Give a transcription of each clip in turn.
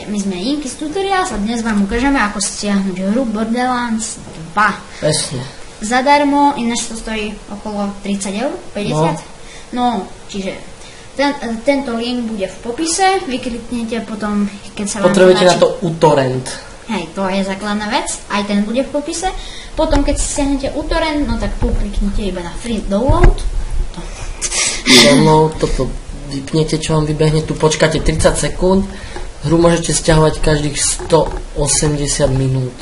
my sme Inky z Tutorials a dnes vám ukážeme, ako stiahnuť hru Borderlands 2. Presne. Zadarmo, ináč to stojí okolo 30 eur, 50. No, čiže tento link bude v popise, vy kliknete potom, keď sa vám potrebujete na to uTorrent. Hej, to je základná vec, aj ten bude v popise. Potom, keď si stiahnete uTorrent, no tak tu kliknete iba na free download. Download, toto vypnete, čo vám vybehne, tu počkáte 30 sekúnd, hru môžete stiahovať každých 180 minút.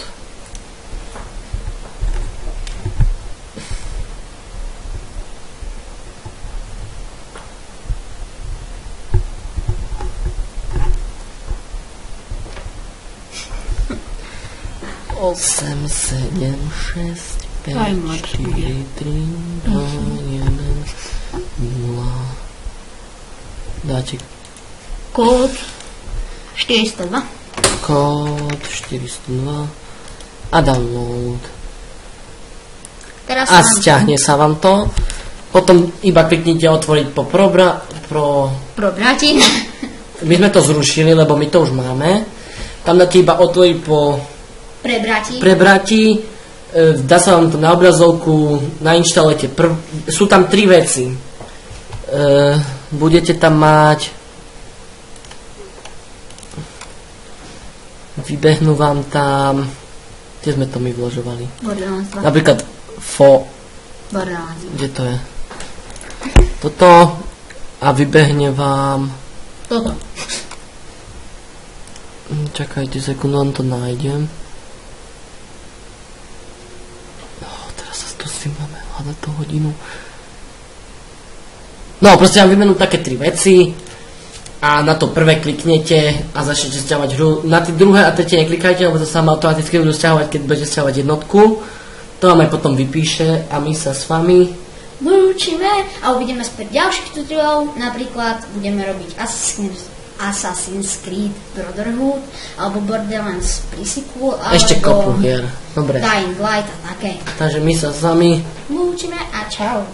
Osem, 7, 6, 5, 4, 3, 2, 1, 0. Dáte Kód 402. Kód 402 a download. Teraz a stiahne sa vám to. Potom iba kliknite otvoriť po Probrati. My sme to zrušili, lebo my to už máme. Tam dáte iba otvoriť po Prebrati. Dá sa vám to na obrazovku, nainštalujete sú tam 3 veci. Budete tam mať, vybehnú vám tam, kde sme to my vložovali? Napríklad kde to je? Toto a vybehne vám toto. Čakajte sekundu, on to nájdem. Máme hľadať tú hodinu. No, proste vám vymenú také 3 veci a na to prvé kliknete a začnete stiahovať hru. Na tie druhé a tretie neklikajte, lebo to sa vám automaticky budú stiahovať, keď budete stiahovať jednotku. To vám aj potom vypíše a my sa s vami lúčime a uvidíme späť ďalších tutoriálov. Napríklad budeme robiť Assassin's Creed Brotherhood alebo Borderlands pre-sequel ešte kopu hier. Dobre. Dying Light a také. Takže my sa s vami lúčime a čau.